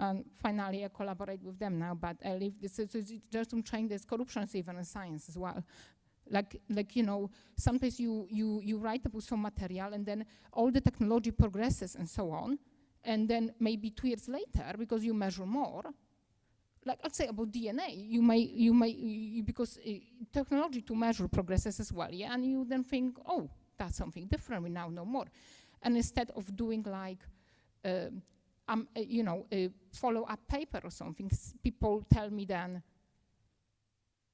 And finally, I collaborate with them now, but I leave this, just to train this corruption is even in science as well. Like you know, sometimes you write about some material and then all the technology progresses and so on, and then maybe 2 years later, because you measure more, like I'd say about DNA, because technology to measure progresses as well, yeah, and you then think, oh, that's something different, we now know more. And instead of doing like, follow-up paper or something, people tell me then,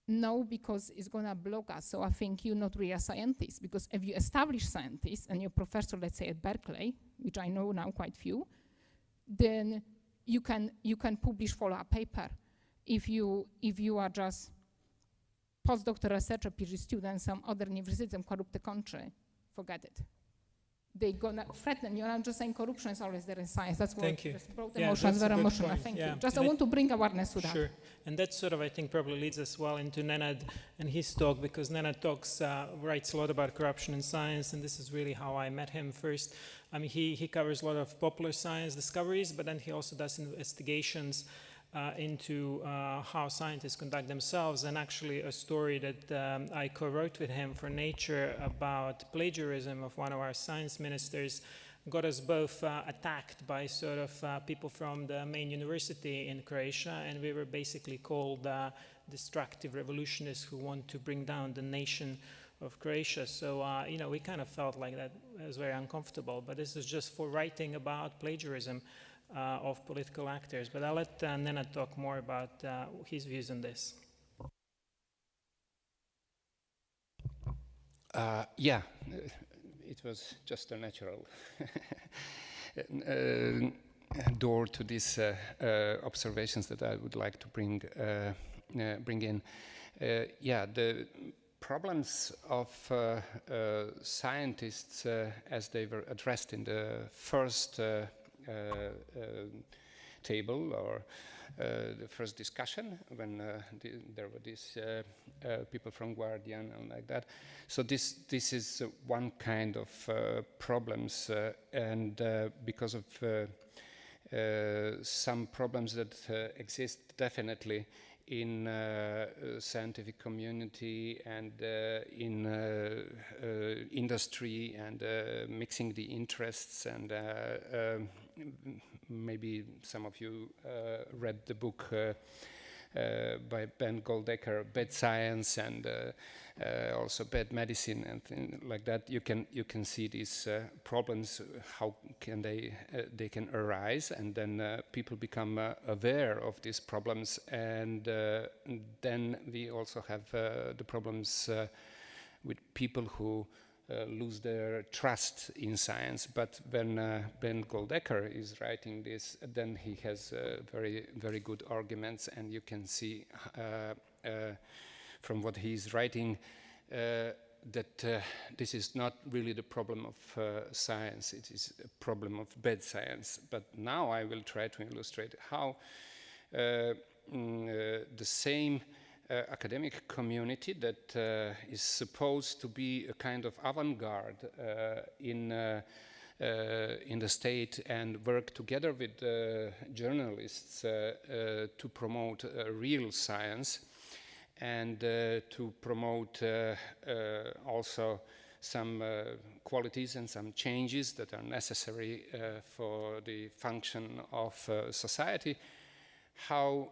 no, because it's going to block us. So I think you're not really a scientist, because if you establish scientists and you're a professor, let's say at Berkeley, which I know now quite few, then you can publish follow-up paper. If you are just postdoctoral researcher, PhD student, some other university and corrupt the country, forget it. they're gonna threaten you. And I'm just saying corruption is always there in science. That's what Thank you. just brought Yeah, emotions, that's a very good emotional. point. Thank Yeah. you. Just And I want to bring awareness to that. Sure. And that sort of, I think, probably leads us well into Nenad and his talk, because Nenad writes a lot about corruption in science, and this is really how I met him first. I mean, he covers a lot of popular science discoveries, but then he also does investigations into how scientists conduct themselves. And actually a story that I co-wrote with him for Nature about plagiarism of one of our science ministers got us both attacked by sort of people from the main university in Croatia, and we were basically called destructive revolutionists who want to bring down the nation of Croatia. So, you know, we kind of felt like that was very uncomfortable, but this is just for writing about plagiarism of political actors. But I'll let Nenad talk more about his views on this. Yeah, it was just a natural door to these observations that I would like to bring in. Yeah, the problems of scientists as they were addressed in the first table or the first discussion when there were these people from Guardian and like that. So this is one kind of problems, and because of some problems that exist definitely in scientific community and in industry, and mixing the interests, and maybe some of you read the book by Ben Goldacre, Bad Science, and also Bad Medicine, and things like that. You can see these problems, how can they can arise, and then people become aware of these problems, and then we also have the problems with people who lose their trust in science. But when Ben Goldacre is writing this, then he has very, very good arguments, and you can see from what he's writing that this is not really the problem of science, it is a problem of bad science. But now I will try to illustrate how the same academic community that is supposed to be a kind of avant-garde in the state and work together with journalists to promote real science, and to promote also some qualities and some changes that are necessary for the function of society. How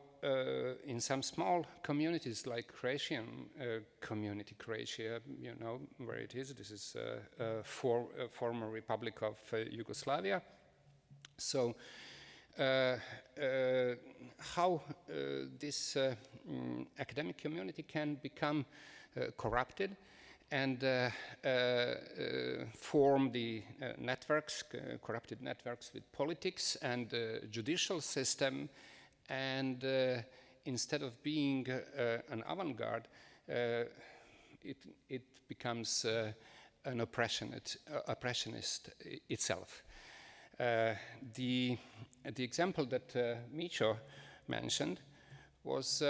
in some small communities like Croatian community, Croatia, you know where it is. This is a former Republic of Yugoslavia. So how this academic community can become corrupted and form the networks, corrupted networks with politics and the judicial system. And instead of being an avant-garde, it becomes an oppressionist itself. The example that Mico mentioned was,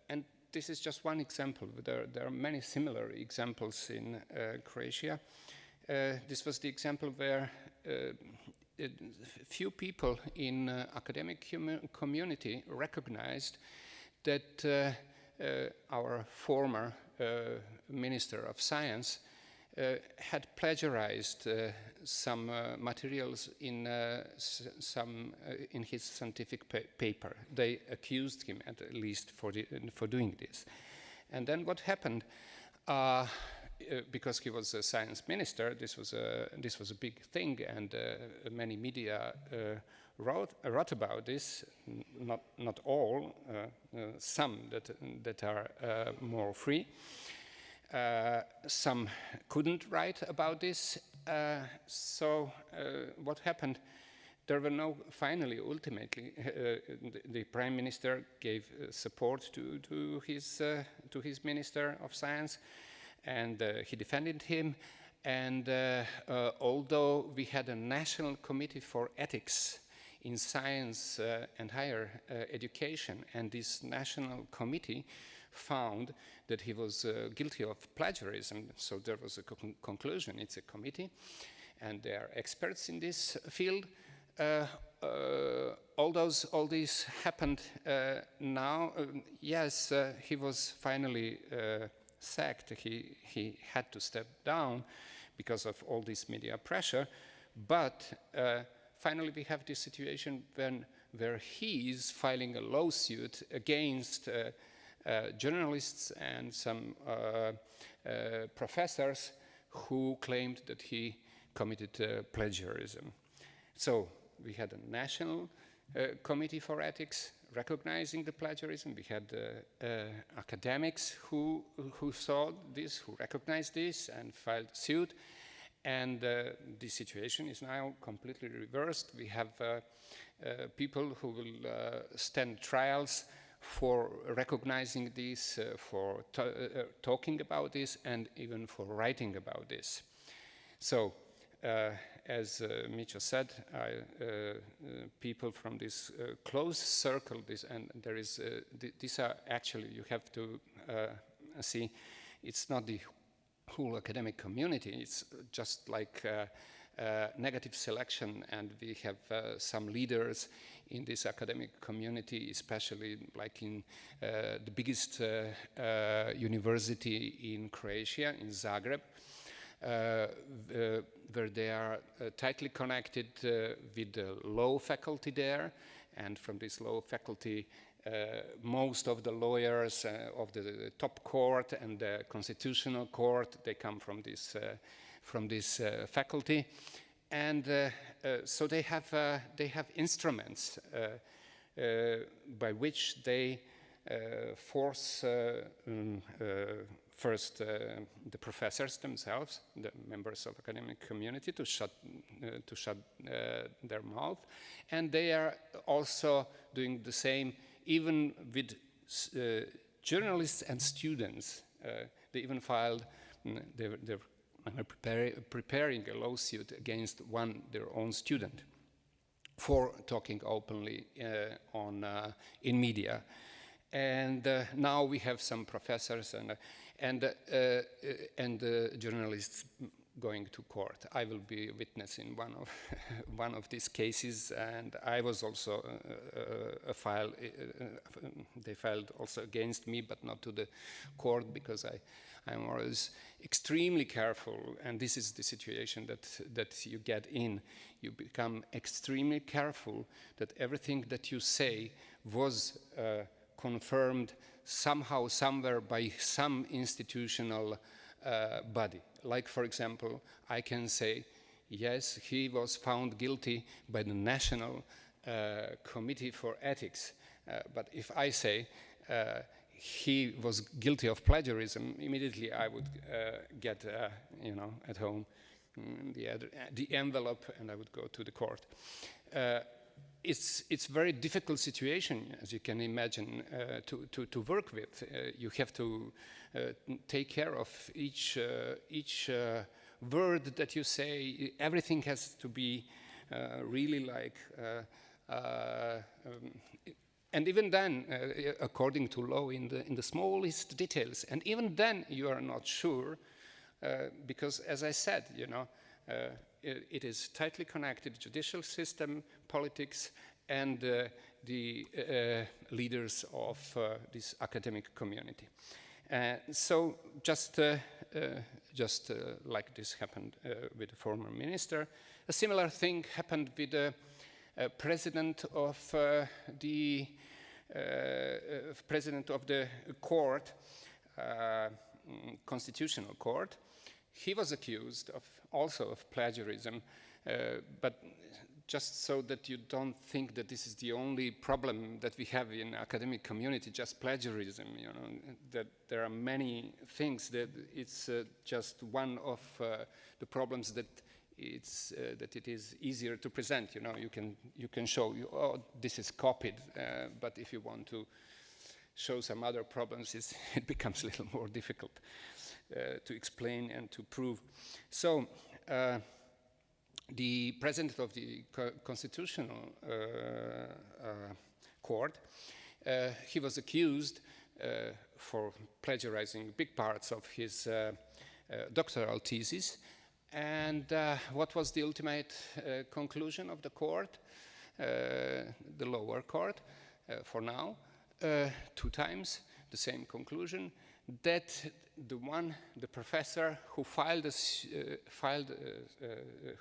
and this is just one example, there are many similar examples in Croatia. This was the example where few people in academic community recognized that our former Minister of Science had plagiarized some materials in in his scientific paper. They accused him at least for doing this. And then what happened? Because he was a science minister, this was a big thing, and many media wrote about this. Not all, some that are more free. Some couldn't write about this. So what happened? There were ultimately, the Prime Minister gave support to his Minister of Science, and he defended him, And although we had a national committee for ethics in science and higher education, and this national committee found that he was guilty of plagiarism, so there was a conclusion. It's a committee, and they are experts in this field. All this happened now. Yes, he was finally sacked. He had to step down because of all this media pressure, but finally we have this situation where he is filing a lawsuit against journalists and some professors who claimed that he committed plagiarism. So we had a national committee for ethics recognizing the plagiarism. We had academics who saw this, who recognized this and filed suit. And the situation is now completely reversed. We have people who will stand trials for recognizing this, for talking about this, and even for writing about this. So, as Mico said, people from this close circle, and there is, these are actually, you have to see, it's not the whole academic community, it's just like negative selection, and we have some leaders in this academic community, especially like in the biggest university in Croatia, in Zagreb, where they are tightly connected with the law faculty there, and from this law faculty most of the lawyers of the top court and the constitutional court, they come from this faculty, and so they have instruments by which they force first the professors themselves, the members of academic community, to shut their mouth, and they are also doing the same even with journalists and students. They even filed, they're preparing a lawsuit against their own student for talking openly in media. And now we have some professors and journalists going to court. I will be a witness in one of these cases, and I was also they filed also against me, but not to the court, because I'm always extremely careful, and this is the situation that you get in. You become extremely careful that everything that you say was confirmed somehow, somewhere by some institutional body. Like, for example, I can say, yes, he was found guilty by the National Committee for Ethics. But if I say he was guilty of plagiarism, immediately I would get, at home the envelope, and I would go to the court. It's very difficult situation, as you can imagine, to work with. You have to take care of each word that you say. Everything has to be really like, and even then, according to law, in the smallest details, and even then you are not sure, because, as I said, it is tightly connected, judicial system, politics, and the leaders of this academic community. So just like this happened with the former minister, a similar thing happened with the president of the court, constitutional court. He was accused also of plagiarism, but just so that you don't think that this is the only problem that we have in academic community, just plagiarism, that there are many things, that it's just one of the problems that it is easier to present. You can show, oh, this is copied, but if you want to show some other problems, it becomes a little more difficult. to explain and to prove. So the president of the Constitutional Court, he was accused for plagiarizing big parts of his doctoral thesis. And what was the ultimate conclusion of the court, the lower court, for now? 2 times the same conclusion, that the professor who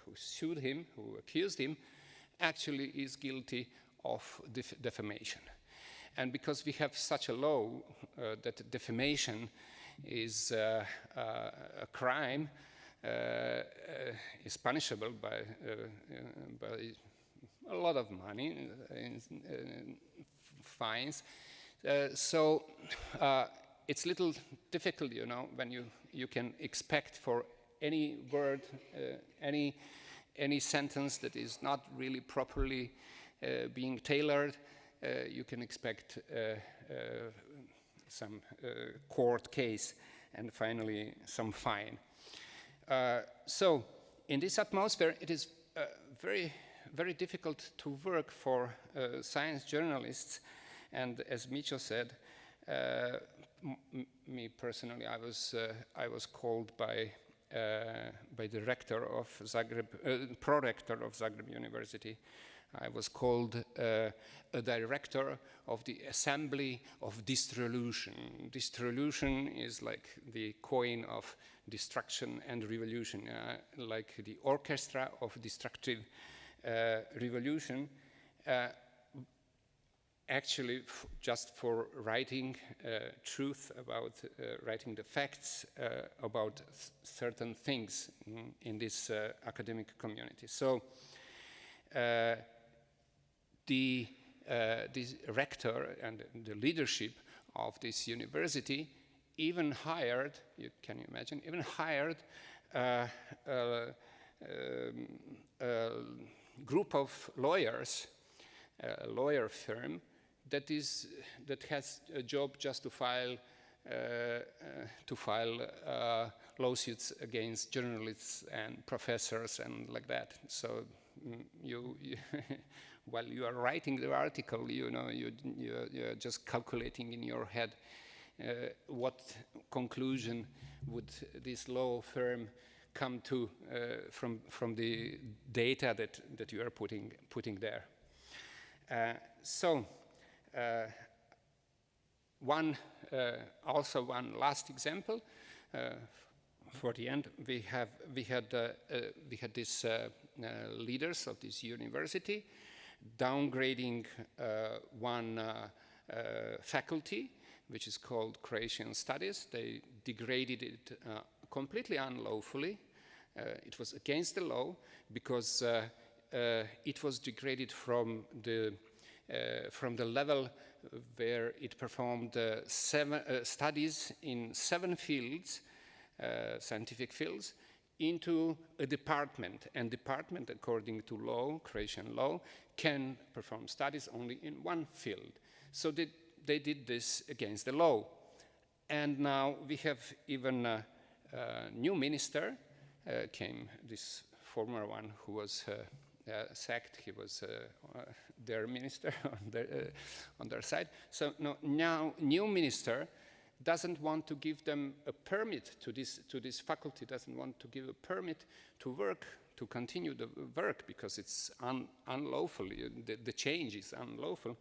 who sued him, who accused him, actually is guilty of defamation. And because we have such a law that defamation is a crime, is punishable by a lot of money in fines. So it's a little difficult, you know, when you can expect for any word, any sentence that is not really properly being tailored, you can expect some court case and finally some fine. So in this atmosphere, it is very, very difficult to work for science journalists. And as Mico said, me personally, I was called by the rector of Zagreb, pro-rector of Zagreb University. I was called a director of the Assembly of Distribution. Distribution is like the coin of destruction and revolution, like the orchestra of destructive revolution. Actually, just for writing truth about, writing the facts about certain things in this academic community. So this rector and the leadership of this university even hired, can you imagine, even hired a group of lawyers, a lawyer firm, that has a job just to file lawsuits against journalists and professors and like that. So you while you are writing the article, you know, you're just calculating in your head what conclusion would this law firm come to from the data that you are putting there. Also one last example for the end. We had these leaders of this university downgrading one faculty, which is called Croatian Studies. They degraded it completely unlawfully. It was against the law because it was degraded from the level where it performed studies in 7 fields, scientific fields, into a department. And department, according to law, Croatian law, can perform studies only in 1 field. So they did this against the law. And now we have even a new minister came, this former one who was sacked. He was their minister on their side. So now new minister doesn't want to give them a permit to this faculty, doesn't want to give a permit to work, to continue the work, because it's unlawful. The change is unlawful.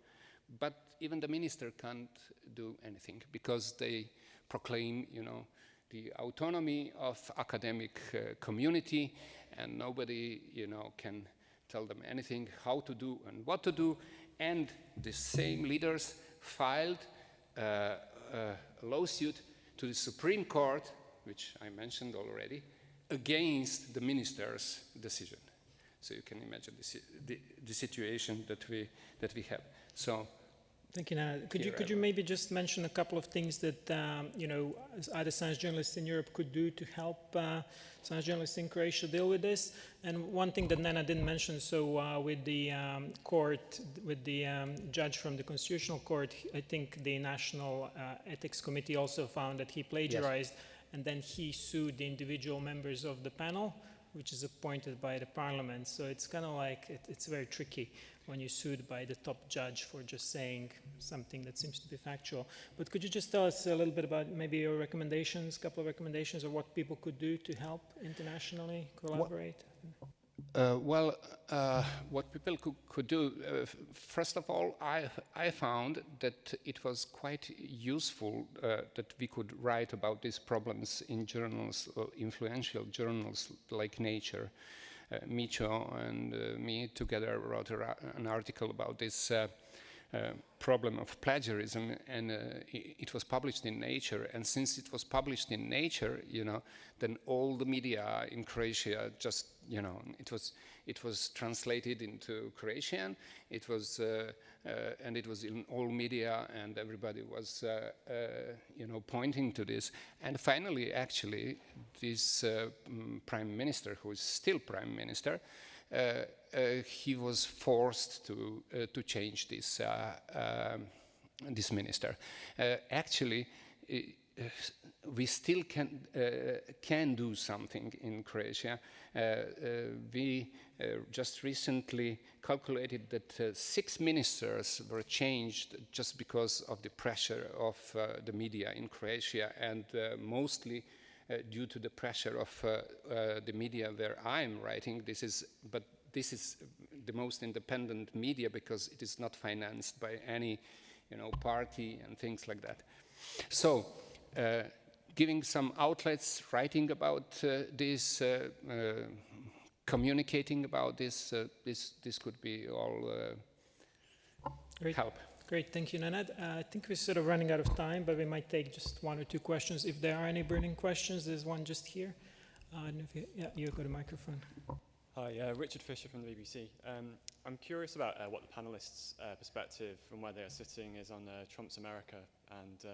But even the minister can't do anything because they proclaim, you know, the autonomy of academic community, and nobody, you know, can tell them anything, how to do and what to do. And the same leaders filed a lawsuit to the Supreme Court, which I mentioned already, against the minister's decision. So you can imagine the situation that we have. So. Thank you, Nenad. Could you maybe just mention a couple of things that you know, other science journalists in Europe could do to help science journalists in Croatia deal with this? And one thing that Nenad didn't mention, so with the court, with the judge from the Constitutional Court, I think the National Ethics Committee also found that he plagiarized. Yes. and then he sued the individual members of the panel, which is appointed by the parliament. So it's kind of like, it's very tricky when you're sued by the top judge for just saying something that seems to be factual. But could you just tell us a little bit about maybe your recommendations, a couple of recommendations of what people could do to help internationally collaborate? What people could do, first of all, I found that it was quite useful that we could write about these problems in journals, influential journals like Nature. Mico and me together wrote an article about this problem of plagiarism, and it was published in Nature. And since it was published in Nature, you know, then all the media in Croatia just, you know, it was translated into Croatian. It was and it was in all media, and everybody was you know, pointing to this. And finally, actually, this prime minister, who is still prime minister, he was forced to change this this minister. Actually, we still can do something in Croatia. We just recently calculated that 6 ministers were changed just because of the pressure of the media in Croatia, and mostly due to the pressure of the media where I'm writing. This is the most independent media because it is not financed by any, you know, party and things like that. So, giving some outlets, writing about this, communicating about this, this could be all help. Great, thank you, Nenad. I think we're sort of running out of time, but we might take just 1 or 2 questions. If there are any burning questions, there's one just here. I don't know if you got a microphone. Hi, Richard Fisher from the BBC. I'm curious about what the panelists' perspective from where they are sitting is on Trump's America and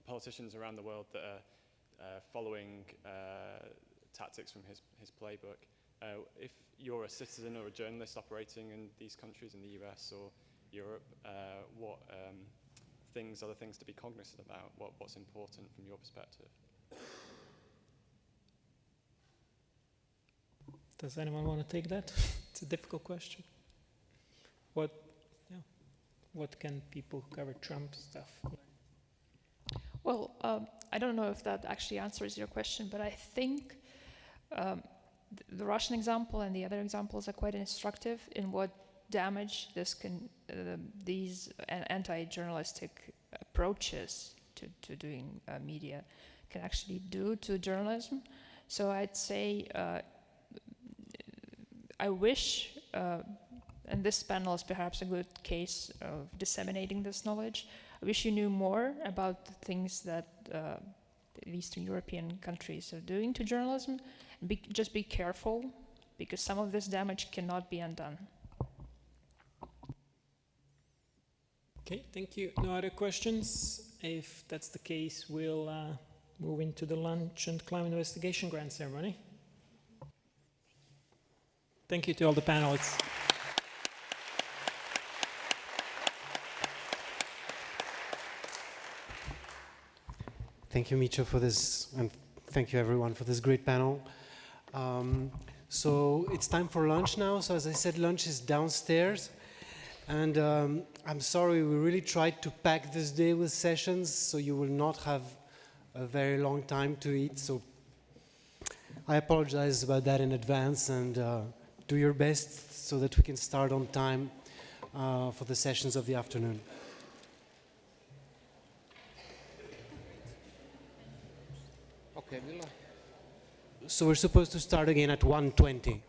politicians around the world that are following tactics from his playbook. If you're a citizen or a journalist operating in these countries, in the US or Europe, what are the things to be cognizant about? What's important from your perspective? Does anyone want to take that? It's a difficult question. What can people who cover Trump stuff? Well, I don't know if that actually answers your question, but I think the Russian example and the other examples are quite instructive in what damage these anti-journalistic approaches to doing media can actually do to journalism. So I'd say I wish, and this panel is perhaps a good case of disseminating this knowledge, I wish you knew more about the things that the Eastern European countries are doing to journalism. And just be careful, because some of this damage cannot be undone. Okay, thank you. No other questions? If that's the case, we'll move into the Lunch and Climate Investigation Grant ceremony. Thank you to all the panelists. Thank you, Mico, for this, and thank you, everyone, for this great panel. So it's time for lunch now. So as I said, lunch is downstairs. And I'm sorry, we really tried to pack this day with sessions, so you will not have a very long time to eat. So I apologize about that in advance, and do your best so that we can start on time for the sessions of the afternoon. Okay, So we're supposed to start again at 1:20.